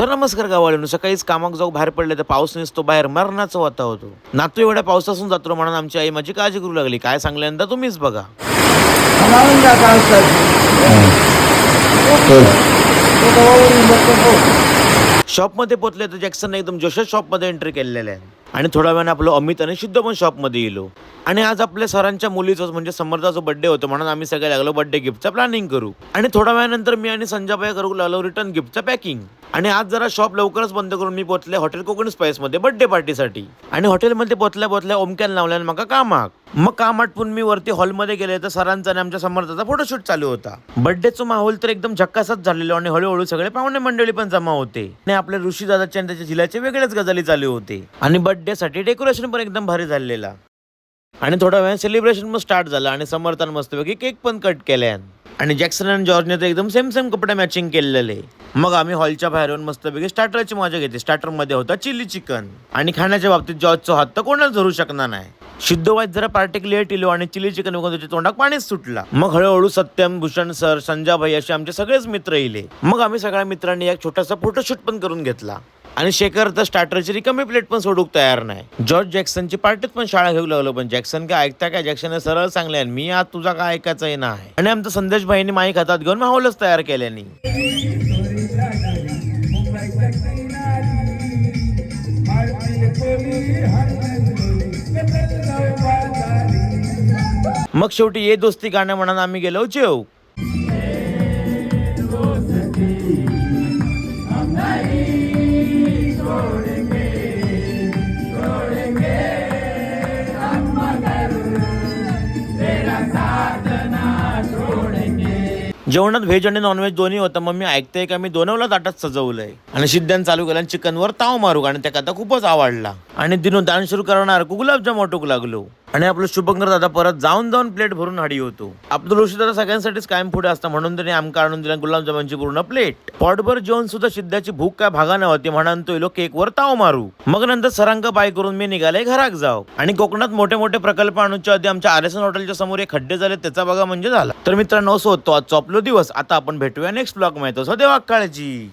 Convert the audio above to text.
तर नमस्कार गावाळून सकाळीच कामाक जाऊ बाहेर पडले तर पाऊस नसतो बाहेर मरणाचा वाता होतो. नातू एवढ्या पावसासून जातो म्हणून आमची आई माझी काळजी करू लागली. काय सांगल्यानंतर तुम्हीच बघा. शॉपमध्ये पोहोचले तर जॅक्सन एकदम जोशात शॉपमध्ये एंट्री केलेले आहे आणि थोड्या वेळाने आपलं अमित आणि सिद्ध पण शॉपमध्ये येलो. आणि आज आपल्या सरांच्या मुलीचा म्हणजे समर्थाचा बर्थडे होतो म्हणून आम्ही सगळे लागलो बर्थडे गिफ्टचा प्लॅनिंग करू. आणि थोड्या वेळानंतर मी आणि संजय करू लागलो रिटर्न गिफ्टचा पॅकिंग. आणि आज जरा शॉप लवकरच बंद करून मी पोहोचले हॉटेल कोकण स्पाइस मध्ये बर्थडे पार्टीसाठी. आणि हॉटेलमध्ये पोहोचल्या ओमक्यान लावल्यान मका कामाक. मग काम आटपून मी वरती हॉलमध्ये गेले तर सरांचा आणि आमच्या समर्थाचा फोटोशूट चालू होता. बर्थडेचा माहोल तर एकदम झक्कासच झालेलो आणि हळूहळू सगळे पाहुणे मंडळी पण जमा होते. आणि आपल्या ऋषी दादाच्या आणि त्याच्या झिलाचे वेगळेच गजाली चालू होते. आणि बर्थडे साठी डेकोरेशन पण एकदम भारी झालेला. आणि थोडा वेळ सेलिब्रेशन मग स्टार्ट झालं आणि समर्थन मस्तपैकी केक पण कट केल्यान. आणि जॅक्सन आणि जॉर्जने तर एकदम सेम कपडे मॅचिंग केलेले. मग आम्ही हॉलच्या बाहेर येऊन मस्तपैकी स्टार्टरची मजा घेतली. स्टार्टर मध्ये होता चिली चिकन. आणि खाण्याच्या बाबतीत जॉर्जचा हात तर कोणाला धरू शकणार नाही. सिद्ध वाईट जरा पार्टी लेट इलो आणि चिली चिकन बघून त्याच्या तोंडात पाणीच सुटला. मग हळूहळू सत्यम, भूषण सर, संजय भाई असे आमचे सगळेच मित्र येले. मग आम्ही सगळ्या मित्रांनी एक छोटासा फोटोशूट पण करून घेतला. आणि शेखर तर स्टार्टरची रिकामी प्लेट पण सोडूक तयार नाही. जॉर्ज जॅक्सनची पार्टीत पण शाळा घेऊ लागलो पण जॅक्सन काय ऐकता काय. जॅक्सन सरळ सांगले मी आज तुझा काय ऐकायचंय नाही. आणि आमचा संदेश भाईनी माईक हातात घेऊन माहोलच तयार केल्यानी. मग शेवटी ये दोस्ती गाणं म्हणून आम्ही गेलो जेव. जेवणात व्हेज आणि नॉनव्हेज दोन्ही होतं. मग मी ऐकते का मी दोनवला ताटात सजवलंय. आणि सिद्धांत चालू केला चिकनवर ताव मारू आणि त्या कथा खूपच आवडला. आणि दिनू दान सुरू करणार गुलाबजाम वाटूक लागलो. आणि आपलं शुभंकर दादा परत जाऊन प्लेट भरून हाडी होतो. आपलं ऋषी दादा सगळ्यांसाठीच कायम पुढे असतं म्हणून त्यांनी आमका आणून दिला गुलाबजामांची पूर्ण प्लेट. पॉटभर जेवण सुद्धा सिद्धाची भूक काय भागा नव्हती म्हणून तो केक वर ताव मारू. मग नंतर सरांक बाय करून मी निघाले घराक जाऊ. आणि कोकणात मोठे प्रकल्प आणूच्या आधी आमच्या RSN हॉटेलच्या समोर एक खड्डे झाले त्याचा बघा म्हणजे झाला. तर मित्रांनो असं होतो आजचा आपला दिवस. आता आपण भेटूया नेक्स्ट ब्लॉग मध्ये. देवा काळजी.